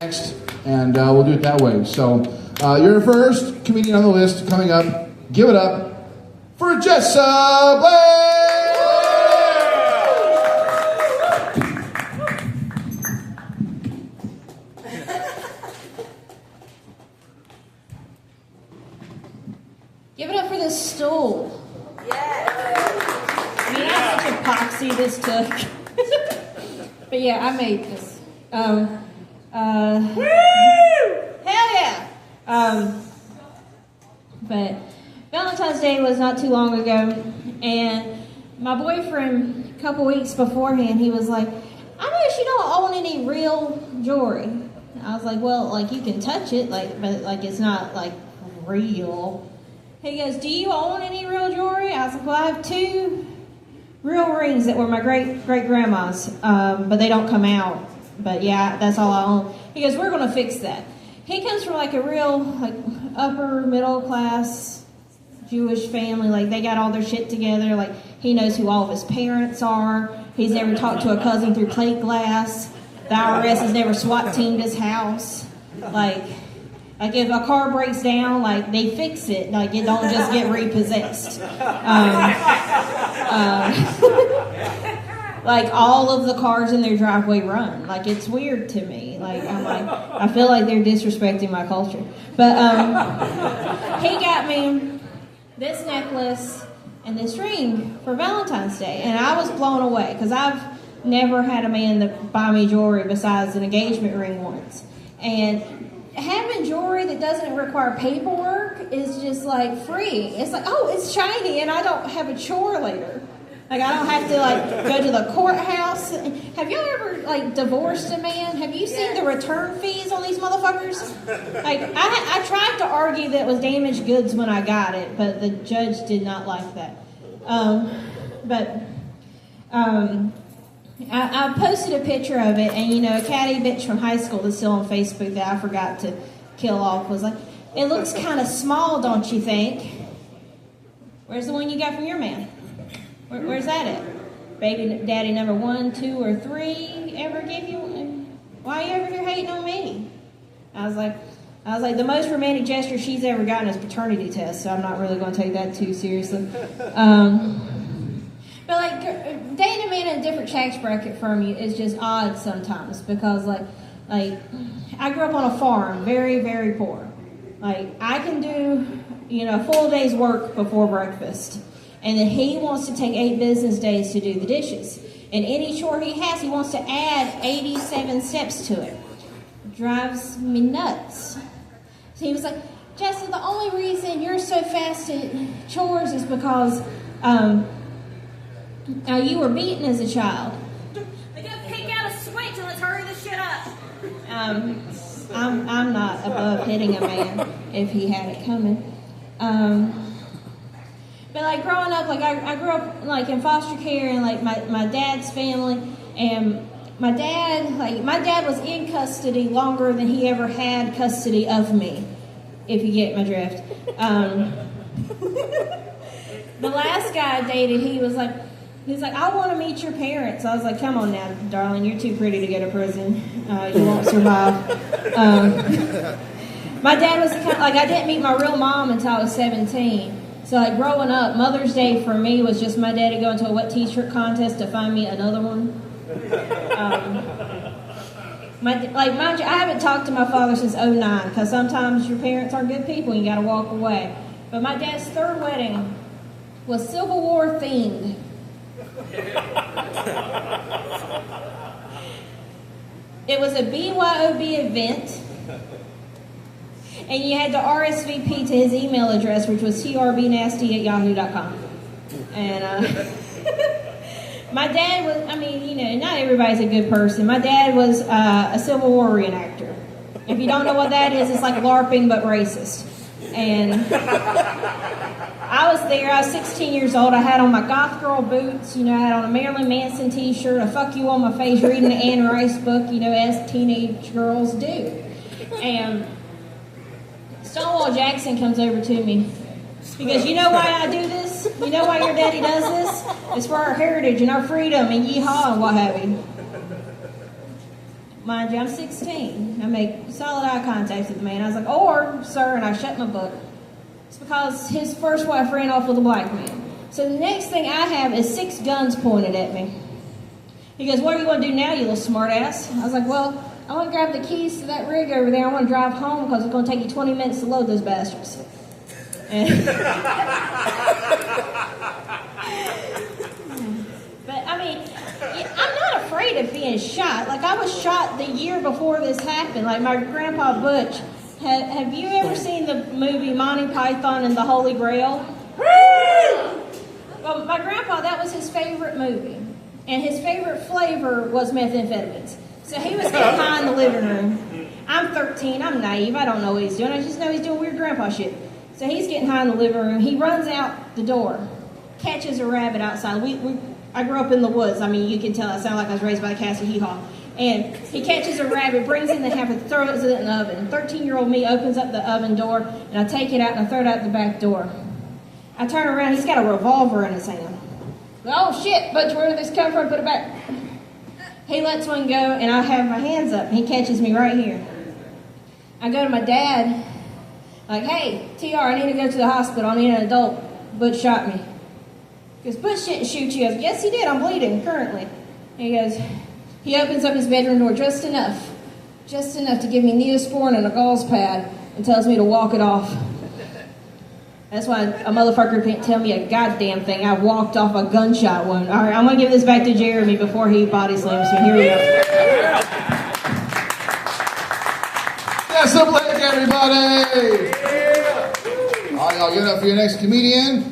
next, and we'll do it that way. So, your first comedian on the list coming up. Give it up for Jessa Blake! Give it up for this stool. I mean, how much epoxy this took. But yeah, I made this. Woo! Hell yeah! But Valentine's Day was not too long ago, and my boyfriend, a couple weeks beforehand, he was like, I noticed you don't own any real jewelry. I was like, well, like, you can touch it, like, but like, it's not like real. He goes, do you own any real jewelry? I was like, well, I have 2 real rings that were my great-grandma's, but they don't come out. But yeah, that's all I own. He goes, we're going to fix that. He comes from like a real like upper middle class Jewish family. Like they got all their shit together. Like he knows who all of his parents are. He's never talked to a cousin through plate glass. The IRS has never SWAT teamed his house. Like if a car breaks down, like they fix it. Like it don't just get repossessed. Like all of the cars in their driveway run. Like it's weird to me. Like I'm like I feel like they're disrespecting my culture. But he got me this necklace and this ring for Valentine's Day, and I was blown away because I've never had a man that buy me jewelry besides an engagement ring once. And having jewelry that doesn't require paperwork is just like free. It's like, oh, it's shiny and I don't have a chore later. Like I don't have to like go to the courthouse. Have y'all ever like divorced a man? Have you seen the return fees on these motherfuckers? Like I tried to argue that it was damaged goods when I got it, but the judge did not like that. I posted a picture of it, and you know, a catty bitch from high school that's still on Facebook that I forgot to kill off was like, it looks kind of small, don't you think? Where's the one you got from your man? Where's that at? Baby daddy number 1, 2, or 3 ever give you one? Why are you ever here hating on me? I was like, the most romantic gesture she's ever gotten is paternity test, so I'm not really going to take that too seriously. But like dating a man in a different tax bracket from you is just odd sometimes because like I grew up on a farm, very, very poor. Like I can do, you know, a full day's work before breakfast. And then he wants to take 8 business days to do the dishes. And any chore he has, he wants to add 87 steps to it. Drives me nuts. So he was like, Jessa, the only reason you're so fast at chores is because you were beaten as a child. They gotta pick out a switch and let's hurry this shit up. I'm not above hitting a man if he had it coming. But like growing up, like I grew up like in foster care and like my dad's family, and my dad was in custody longer than he ever had custody of me, if you get my drift. The last guy I dated, he was like, I want to meet your parents. I was like, come on now, darling, you're too pretty to go to prison. You won't survive. My dad was like, I didn't meet my real mom until I was 17. So like growing up, Mother's Day for me was just my daddy going to a wet t-shirt contest to find me another one. Mind you, I haven't talked to my father since 2009 because sometimes your parents aren't good people and you got to walk away. But my dad's 3rd wedding was Civil War themed. It was a BYOB event. And you had to RSVP to his email address, which was trbnasty@yahoo.com. And my dad was, I mean, you know, not everybody's a good person. My dad was a Civil War reenactor. If you don't know what that is, it's like LARPing but racist. And I was there. I was 16 years old. I had on my goth girl boots. You know, I had on a Marilyn Manson t-shirt, a fuck you on my face, reading the Anne Rice book, you know, as teenage girls do. And Stonewall Jackson comes over to me. He goes, you know why I do this? You know why your daddy does this? It's for our heritage and our freedom and yeehaw and what have you. Mind you, I'm 16. I make solid eye contact with the man. I was like, or, sir, and I shut my book. It's because his first wife ran off with a black man. So the next thing I have is 6 guns pointed at me. He goes, what are you going to do now, you little smart ass? I was like, well, I want to grab the keys to that rig over there. I want to drive home because it's going to take you 20 minutes to load those bastards. And but, I mean, I'm not afraid of being shot. Like, I was shot the year before this happened. Like, my grandpa Butch. Have you ever seen the movie Monty Python and the Holy Grail? Well, my grandpa, that was his favorite movie. And his favorite flavor was methamphetamines. So he was getting high in the living room. I'm 13. I'm naive. I don't know what he's doing. I just know he's doing weird grandpa shit. So he's getting high in the living room. He runs out the door, catches a rabbit outside. I grew up in the woods. I mean, you can tell I sound like I was raised by the Castle Hee-Haw. And he catches a rabbit, brings it in the hamper, throws it in the oven. 13-year-old me opens up the oven door, and I take it out and I throw it out the back door. I turn around, he's got a revolver in his hand. Oh shit, Butch, where did this come from? Put it back. He lets one go, and I have my hands up, and he catches me right here. I go to my dad, like, hey, TR, I need to go to the hospital. I need an adult. Butch shot me. He goes, Butch didn't shoot you. I goes, yes, he did. I'm bleeding currently. And he goes, he opens up his bedroom door just enough to give me Neosporin and a gauze pad and tells me to walk it off. That's why a motherfucker can't tell me a goddamn thing. I walked off a gunshot wound. All right, I'm going to give this back to Jeremy before he body slams me. Here we go. Yes, a Blake, everybody! All right, y'all get up for your next comedian.